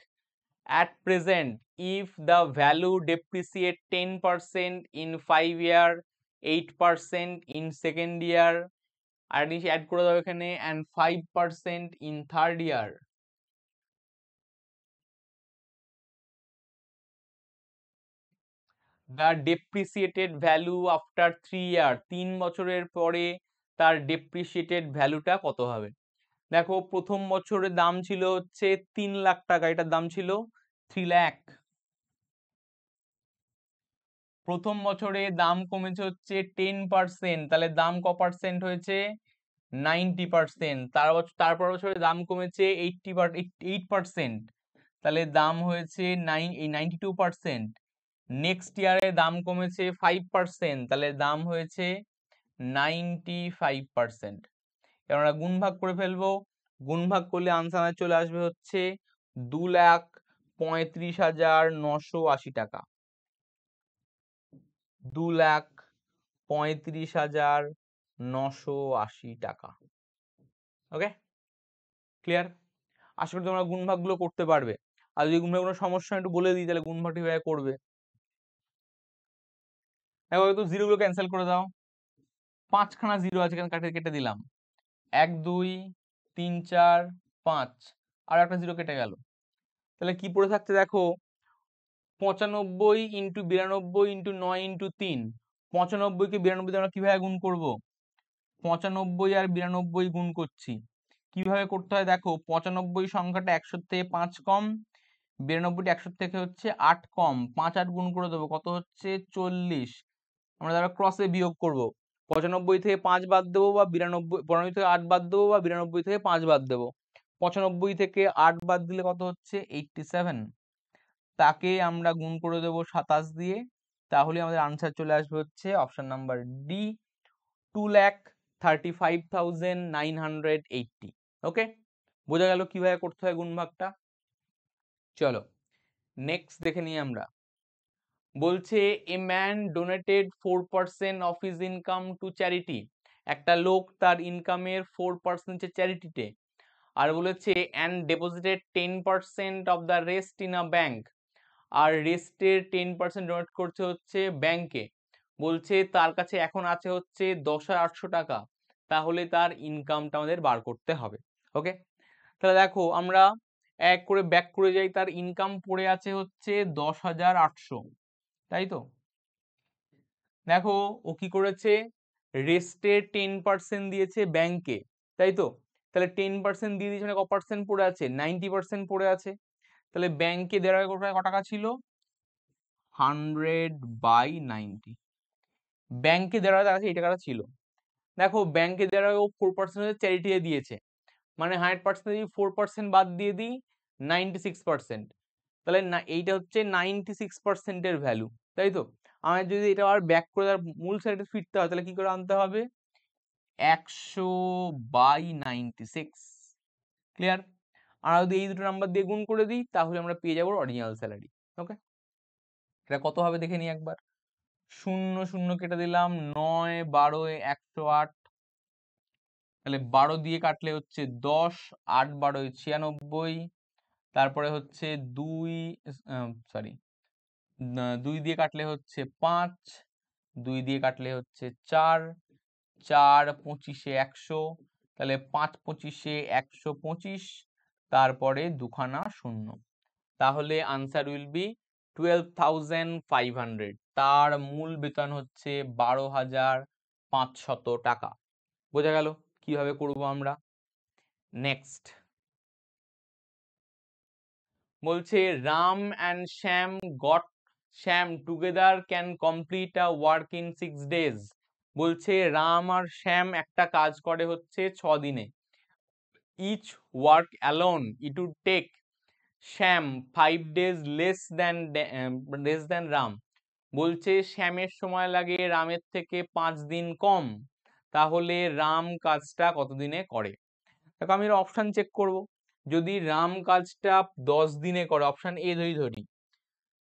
S1: at present. If the value depreciate 10% in 5 year, 8% in second year, আর নিচে অ্যাড করে দাও এখানে, and 5% in third year. The depreciated value after 3 year, 3 বছরের পরে তার depreciated ভ্যালুটা কত হবে। দেখো প্রথম বছরের দাম ছিল হচ্ছে 3 লাখ টাকা, এটার দাম ছিল 3 লাখ। প্রথম বছরে দাম কমেছে হচ্ছে 10%, তাহলে দাম ক পার্সেন্ট হয়েছে, 90%। তারপর বছরে দাম কমেছে 8%, তাহলে দাম হয়েছে 92%। নেক্সট ইয়ারে দাম কমেছে 5%, তাহলে দাম হয়েছে 95%। এবার আমরা গুণ ভাগ করে ফেলবো, গুণ ভাগ করলে আনসার চলে আসবে হচ্ছে 2,35,980 টাকা, 2,35,980 টাকা। ওকে, ক্লিয়ার। আশা করি তোমরা গুণ ভাগগুলো করতে পারবে, আর যদি গুণ ভাগ কোনো সমস্যা একটু বলে দিই তাহলে গুণ ভাগটি কিভাবে করবে। দেখো একটু জিরোগুলো ক্যান্সেল করে দাও, 5খানা জিরো আছে, কেটে কেটে দিলাম, 1 2 3 4 5, আর একটা জিরো কেটে গেল, তাহলে কি পড়ে থাকছে দেখো, 95 ইন্টু 92 ইন্টু 9 ইন্টু 3, 95কে 92 দিয়ে আমরা কিভাবে গুণ করব, 95 আর 92 গুণ করছি, কিভাবে করতে হয় দেখো, 95 সংখ্যাটা 100 থেকে 5 কম, 92টা 100 থেকে হচ্ছে 8 কম, 5 8 গুণ করে দেবো, কত হচ্ছে 40। আমরা যারা ক্রসে বিয়োগ করব, 95 থেকে 5 বাদ দেবো বা 92 থেকে 8 বাদ দেবো বা 92 থেকে 5 বাদ দেবো, 95 থেকে 8 বাদ দিলে কত হচ্ছে 87, তাকে আমরা গুণ করে দেবো 27 দিয়ে, তাহলে আমাদের আনসার চলে আসবে হচ্ছে অপশন নাম্বার ডি, 2,35,980। ওকে, বোঝা গেল কিভাবে করতে হয় গুণ ভাগটা। চলো নেক্সট দেখে নিই আমরা। বলছে a man donated 4% of his income to charity, একটা লোক তার ইনকামের 4% চ্যারিটিতে, আর বলেছে and deposited 10% of the rest in a bank, আর রেস্টের 10% ডোনেট করছে হচ্ছে ব্যাংকে। বলছে তার কাছে এখন আছে হচ্ছে 10,800 টাকা, তাহলে তার ইনকামটা আমাদের বার করতে হবে। ওকে, তাহলে দেখো আমরা এক করে ব্যাক করে যাই, তার ইনকাম পড়ে আছে হচ্ছে 10,800, তাই তো। দেখো ও কি করেছে, রেস্টের 10% দিয়েছে ব্যাংকে, তাই তো, তাহলে 10% দিয়ে দিয়েছে, মানে ক পার্সেন্ট পড়ে আছে? 90% পড়ে আছে। তাহলে ব্যাংকে দেওয়ার আগে ক টাকা ছিল? 100/90। ব্যাংকে দেওয়ার আগে এই টাকাটা ছিল। দেখো ব্যাংকে দেওয়ার আগে ও 4% চ্যারিটি দিয়েছে, মানে 100% যদি 4% বাদ দিয়ে দিই 96%। তাহলে এইটা হচ্ছে 96% এর ভ্যালু, তাই তো? আমার যদি এটা আবার ব্যাক করে তার মূল সাইডে ফিরতে হয় তাহলে কি করে আনতে হবে? 100/96। ক্লিয়ার? আর যদি এই দুটো নাম্বার দিয়ে গুণ করে দিই তাহলে আমরা পেয়ে যাবো অরিজিনাল স্যালারি। ওকে, এটা কত হবে দেখে নিই একবার। 0 0 কেটে দিলাম, 9 12 108, তাহলে 12 দিয়ে কাটলে হচ্ছে 10, 8 12 96, তারপরে হচ্ছে 2 সরি 2 দিয়ে কাটলে হচ্ছে 5, 2 দিয়ে কাটলে হচ্ছে 4, 4 25 100, তাহলে 5 25 125, তারপরে দুখানা শূন্য, তাহলে আনসার উইল বি 12,500। তার মূল বেতন হচ্ছে 12,500 টাকা। বোঝা গেল কিভাবে করব আমরা? নেক্সট বলছে Ram and Shyam together can complete a work in 6 days। বলছে রাম আর শ্যাম একটা কাজ করে হচ্ছে 6 দিনে। Each work alone it would take Shyam 5 days less than Ram. বলছে শ্যামের সময় লাগে রামের থেকে 5 দিন কম, তাহলে রাম কাজটা কত দিনে করে? দেখো আমি অপশন চেক করব। যদি রাম কাজটা 10 দিনে করে, অপশন এ ধরি,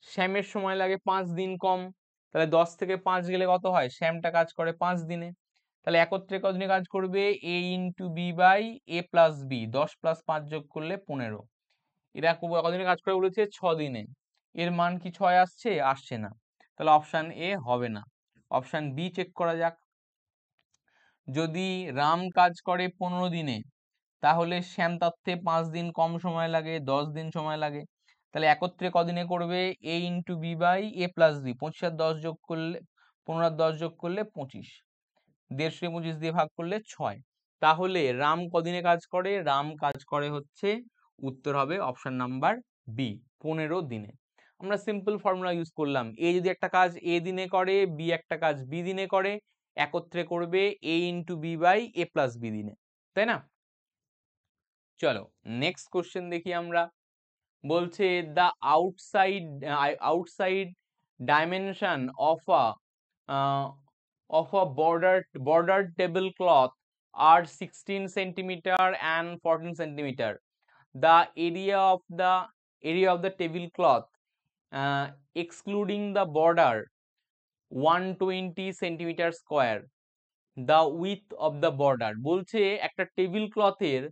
S1: শ্যামের সময় লাগে 5 দিন কম, তাহলে 10 থেকে 5 গেলে কত হয়? শ্যামটা কাজ করে 5 দিনে, তাহলে একত্রে কতদিনে কাজ করবে? a into B by a plus B, 10 plus 5 যোগ করলে 15। এরা কতদিনে কাজ করে বলেছে? 6 দিনে। এর মান কি 6 আসছে? আসছে না, তাহলে অপশন এ হবে না। অপশন বি চেক করা যাক। যদি রাম কাজ করে 15 দিনে, তাহলে শ্যাম তার থেকে 5 দিন কম সময় লাগে, 10 দিন সময় লাগে, তাহলে একত্রে কদিনে করবে? a into B by a plus B, 25 আর 10 যোগ করলে 15 আর 10 যোগ করলে 25, 150 25 দিয়ে ভাগ করলে 6। তাহলে রাম কদিনে কাজ করে? রাম কাজ করে হচ্ছে, উত্তর হবে অপশন নাম্বার বি, 15 দিনে। আমরা সিম্পল ফর্মুলা ইউজ করলাম, এ যদি একটা কাজ এ দিনে করে, বি একটা কাজ বি দিনে করে, একত্রে করবে a into B by a plus B দিনে, তাই না? চলো নেক্সট কোশ্চেন দেখি আমরা। বলছে the outside dimension of a bordered tablecloth are 16 centimeter and 14 centimeter. The area of the tablecloth excluding the border 120 centimeter square. The with of the border. বলছে একটা table ক্লথের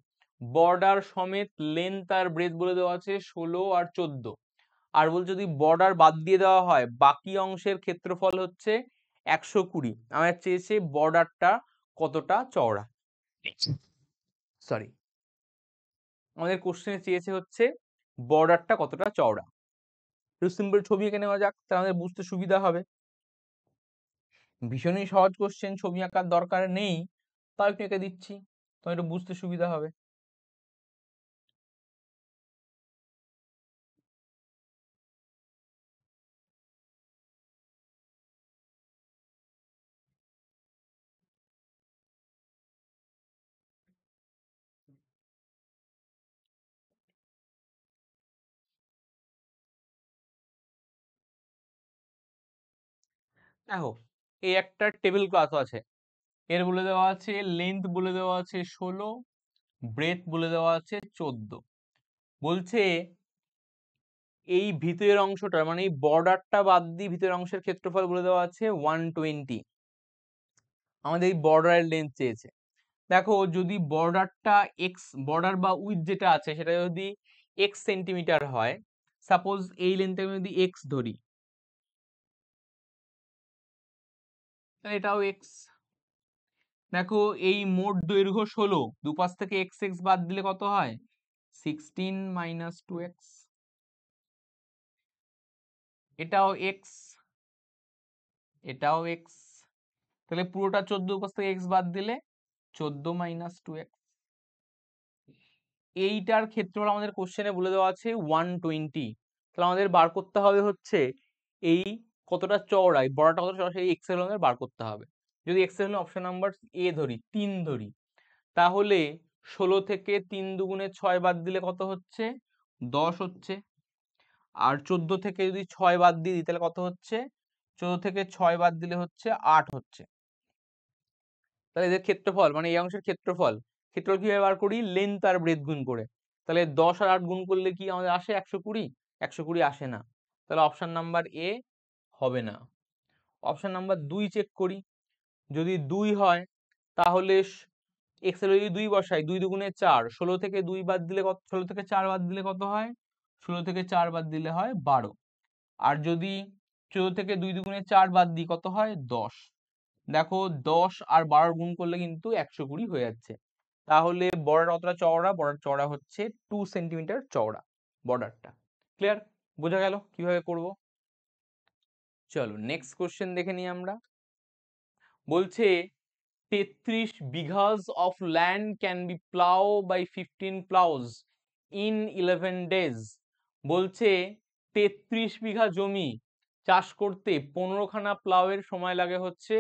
S1: border সমেত লেন্থ আর breadth বলে দেওয়া আছে 16 আর 14, আর বলছে যদি বর্ডার বাদ দিয়ে দেওয়া হয় বাকি অংশের ক্ষেত্রফল হচ্ছে 120। আমার চেয়েছে বর্ডারটা কতটা চওড়া, সরি আমাদের কোশ্চেনে চেয়েছে হচ্ছে বর্ডারটা কতটা চওড়া। একটু সিম্পল ছবি এঁকে নেওয়া যাক, তাহলে আমাদের বুঝতে সুবিধা হবে। ভীষণই সহজ কোশ্চেন, ছবি আঁকার দরকার নেই, তাও একটু এঁকে দিচ্ছি, তো একটু বুঝতে সুবিধা হবে। দেখো এই একটা টেবিল ক্লথ আছে, এর বলে দেওয়া আছে লেন্থ বলে দেওয়া আছে 16, ব্রেথ বলে দেওয়া আছে 14। বলছে এই ভিতরের অংশটা মানে এই বর্ডারটা বাদ দিয়ে ভিতরের অংশের ক্ষেত্রফল বলে দেওয়া আছে 120। আমাদের এই বর্ডারের লেন্থ চেয়েছে। দেখো যদি বর্ডারটা এক্স বর্ডার বা উইথ যেটা আছে সেটা যদি এক্স সেন্টিমিটার হয়, সাপোজ এই লেন্থটাকে যদি এক্স ধরি, তাহলে এটাও এক্স। দেখো এই মোট দৈর্ঘ্য 16, দুপাশ থেকে এক্স এক্স বাদ দিলে কত হয়? 16 মাইনাস 2x। এটাও এক্স, এটাও এক্স, তাহলে পুরোটা 14, উপাশ থেকে এক্স বাদ দিলে 14 মাইনাস 2x। এইটার ক্ষেত্রফল আমাদের কোশ্চেনে বলে দেওয়া আছে 120। তাহলে আমাদের বার করতে হবে হচ্ছে এই কতটা চওড়া, এই বড়টা কতটা চওড়া, সেই এক্সেল আমাদের বার করতে হবে। যদি এক্সেল অপশন নাম্বার এ ধরি, 3 ধরি, তাহলে 16 থেকে 3 দুগুণে 6 বাদ দিলে কত হচ্ছে? 10 হচ্ছে। আর 14 থেকে যদি 6 বাদ দিয়ে দিই তাহলে কত হচ্ছে? 14 থেকে 6 বাদ দিলে হচ্ছে 8 হচ্ছে। তাহলে এদের ক্ষেত্রফল মানে এই অংশের ক্ষেত্রফল কিভাবে বার করি? লেন্থ আর ব্রেডথ গুণ করে। তাহলে 10 আর 8 গুণ করলে কি আমাদের আসে 120? 120 আসে না। তাহলে অপশন নাম্বার এ হবে না। অপশন নাম্বার 2 চেক করি। যদি 2 হয় তাহলে এক্স এর যদি 2 বসাই, 2 দুগুণে 4, 16 থেকে 2 বাদ দিলে কত? 16 থেকে 4 বাদ দিলে কত হয়? 16 থেকে 4 বাদ দিলে হয় 12। আর যদি 14 থেকে 2 দুগুণে 4 বাদ দিই কত হয়? 10। দেখো 10 আর 12 গুণ করলে কিন্তু 120 হয়ে যাচ্ছে। তাহলে বর্ডার কতটা চওড়া? বর্ডার চওড়া হচ্ছে 2 সেন্টিমিটার চওড়া বর্ডারটা। ক্লিয়ার? বোঝা গেল কিভাবে করব? চলো নেক্সট কোশ্চেন দেখে নিই আমরা। বলছে 33 bighas of land can be plough by 15 ploughs in 11 days. বলছে 33 বিঘা জমি চাষ করতে 15 খানা প্লাউয়ের সময় লাগে হচ্ছে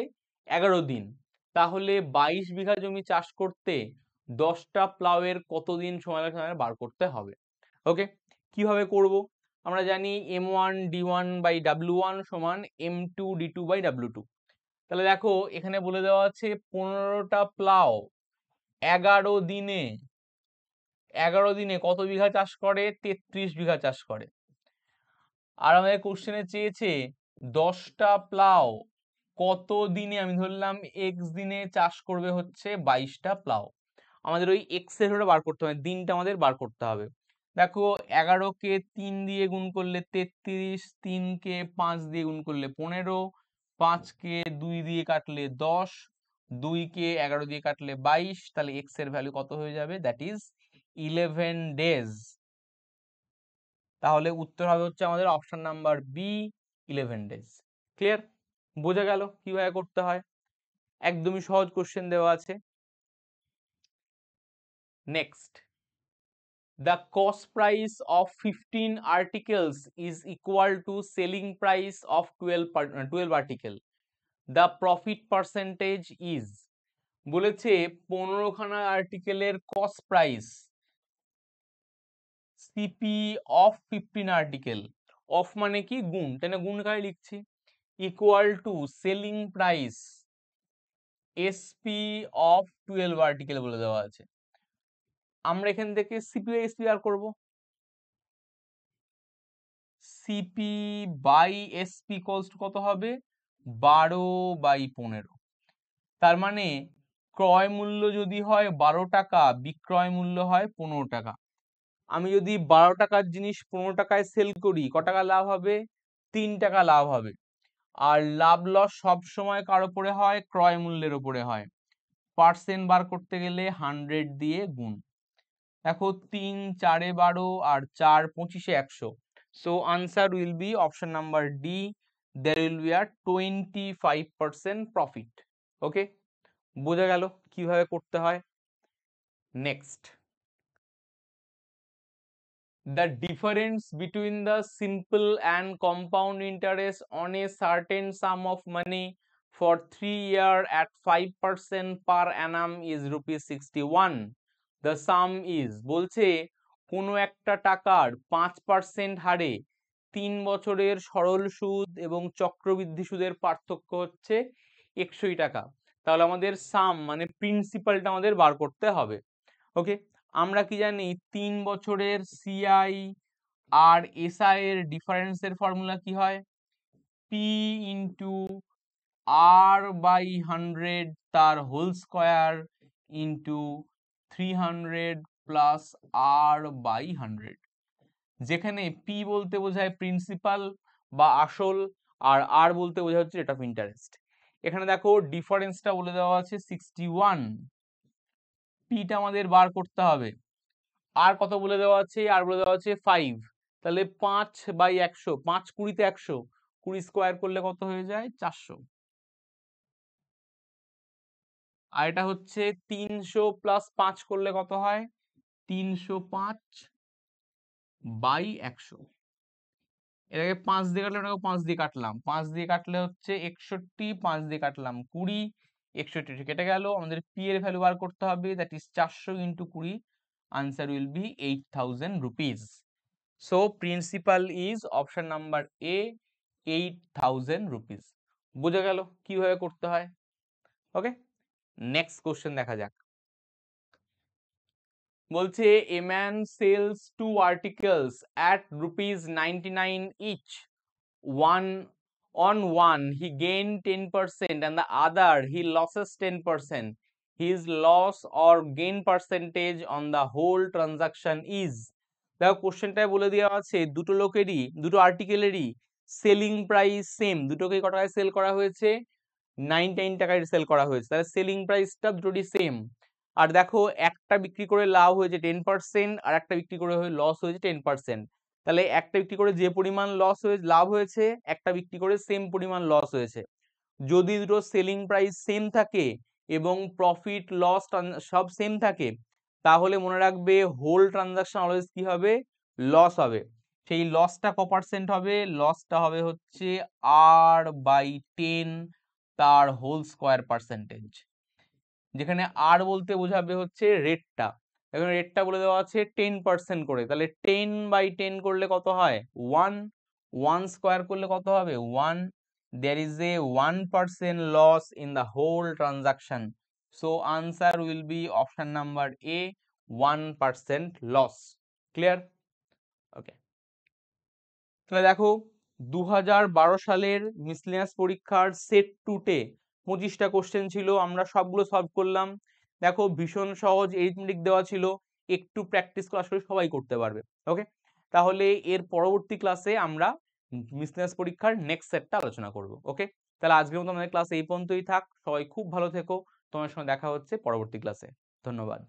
S1: 11 দিন। তাহলে 22 বিঘা জমি চাষ করতে 10টা প্লাউয়ের কতদিন সময় লাগে আমাদের বার করতে হবে। ওকে, কিভাবে করব? আমরা জানি M1 D1 বাই W1 সমান M2 D2 বাই W2। তাহলে দেখো এখানে বলে দেওয়া আছে 15টা প্লাউ 11 দিনে, 11 দিনে কত বিঘা চাষ করে? 33 বিঘা চাষ করে। আর আমাদের কোশ্চেনে চেয়েছে 10টা প্লাউ কত দিনে, আমি ধরলাম এক্স দিনে চাষ করবে হচ্ছে 22টা প্লাউ। আমাদের ওই এক্স এর ওটা বার করতে হবে, দিনটা আমাদের বার করতে হবে। দেখো 11 কে 3 দিয়ে গুণ করলে 33, 3 কে 5 দিয়ে গুণ করলে 15, 5 কে 2 দিয়ে কাটলে 10, 2 কে 11 দিয়ে কাটলে 22। তাহলে এক্স এর ভ্যালু কত হয়ে যাবে? That is 11 days. তাহলে উত্তর হবে হচ্ছে আমাদের option number B, 11 days. Clear? বোঝা গেল কিভাবে করতে হয়? একদমই সহজ কোশ্চেন দেওয়া আছে। Next, the cost price of 15 articles is equal to selling price of 12 article. The profit percentage is, বলেছে 15 খানা আর্টিকেলের cost price CP of 15 article, of মানে কি? গুণ, তাই না? গুণ কারে লিখছি, equal to selling price SP of 12 article বলে দেওয়া আছে। আমরা এখান থেকে সিপি বাই এসপি আর করব। CP by SP equals to কত হবে? 12/15। তার মানে ক্রয় মূল্য যদি হয় 12 টাকা, বিক্রয় মূল্য হয় 15 টাকা। আমি যদি 12 টাকার জিনিস 15 টাকায় সেল করি, ক টাকা লাভ হবে? 3 টাকা লাভ হবে। আর লাভ লস সব সময় কার উপরে হয়? ক্রয় মূল্যের উপরে হয়। পার্সেন্ট বার করতে গেলে 100 দিয়ে গুণ। দেখো 3 4 12 আর 4 25 100। So answer will be option number D. There will be a 25% profit. Okay, বোঝা গেল কিভাবে করতে হয়? Next, the difference between the simple and compound interest on a certain sum of money for 3 years at 5% per annum is rupees 61. The sum is, বলছে কোনো একটা টাকার 5% হারে 3 বছরের সরল সুদ এবং চক্রবৃদ্ধি সুদের পার্থক্য হচ্ছে 61 টাকা। তাহলে আমাদের সাম মানে প্রিন্সিপালটা আমাদের বার করতে হবে। ওকে, আমরা কি জানি 3 বছরের সিআই আর এসআই এর ডিফারেন্সের ফর্মুলা কি হয়? পি ইন্টু আর বাই 100 তার whole square into 300 plus R by 100, যেখানে পি বলতে বোঝায় প্রিন্সিপাল বা আসল, আর আর বলতে বোঝা হচ্ছে রেট অফ ইন্টারেস্ট। এখানে দেখো ডিফারেন্সটা বলে দেওয়া আছে 61, পিটা আমাদের বার করতে হবে। আর কত বলে দেওয়া আছে? আর বলে দেওয়া আছে 5। তাহলে 5/100, 5 20 100, 20 স্কোয়ার করলে কত হয়ে যায়? 400। আর এটা হচ্ছে 300 প্লাস 5 করলে কত হয়? 305 বাই 100, এটাকে 5 দিয়ে কাটলে, ওটাকে 5 দিয়ে কাটলাম, 5 দিয়ে কাটলে হচ্ছে 61, 5 দিয়ে কাটলাম 20, 61 কেটে গেল। আমাদের পি এর ভ্যালু বার করতে হবে, that is 400 into 20, answer will B 8000 rupees. So principal is option number A, 8000 rupees. বোঝা গেল কিভাবে করতে হয়। ওকে, নেক্সট কোশ্চেন দেখা যাক। বলছে a man sells 2 articles at rupees 99 each. On one he gained 10% and the other he loses 10%. His loss or gain percentage on the whole transaction is. দেখো কোশ্চেনটায় বলে দেওয়া আছে দুটো লোকেরই, দুটো আর্টিকেলেরই সেলিং প্রাইস সেম, দুটোকে কত টাকায় সেল করা হয়েছে, 99 টাকায় সেল করা হয়েছে, তাহলে সেলিং প্রাইসটা দুটোরই সেম। আর দেখো একটা বিক্রি করে লাভ হয়েছে 10% আর একটা বিক্রি করে লস হয়েছে 10%। তাহলে একটা বিক্রি করে যে পরিমাণ লস হয়েছে, লাভ হয়েছে, একটা বিক্রি করে সেম পরিমাণ লস হয়েছে। যদি দুটো সেলিং প্রাইস সেম থাকে এবং প্রফিট লস সব সেম থাকে, তাহলে মনে রাখবে হোল ট্রানজাকশন অলওয়েজ কি হবে, লস হবে। সেই লসটা ক পার্সেন্ট হবে, লসটা হবে হচ্ছে R/10 তার হোল স্কোয়ার পার্সেন্টেজ, যেখানে আর বলতে বোঝাবে হচ্ছে রেটটা। এখানে রেটটা বলে দেওয়া আছে 10% করে, তাহলে 10/10 করলে কত হয় 1, 1 স্কোয়ার করলে কত হবে 1। there is a 1% loss in the whole transaction, so answer will be option number A, 1% loss. Clear? Okay, তাহলে দেখো 2012 সালের মিসলেনিয়াস পরীক্ষার সেট 2-তে 25টা কোশ্চেন ছিল, আমরা সবগুলো সলভ করলাম। দেখো ভীষণ সহজ, এরিথমেটিক দেওয়া ছিল, একটু প্র্যাকটিস করে আসলে সবাই করতে পারবে। ওকে, তাহলে এর পরবর্তী ক্লাসে আমরা মিসলেনিয়াস পরীক্ষার নেক্সট সেটটা আলোচনা করব। ওকে, তাহলে আজকের মতো আমাদের ক্লাস এই পর্যন্তই থাক, সবাই খুব ভালো থেকো, তোমার সঙ্গে দেখা হচ্ছে পরবর্তী ক্লাসে। ধন্যবাদ।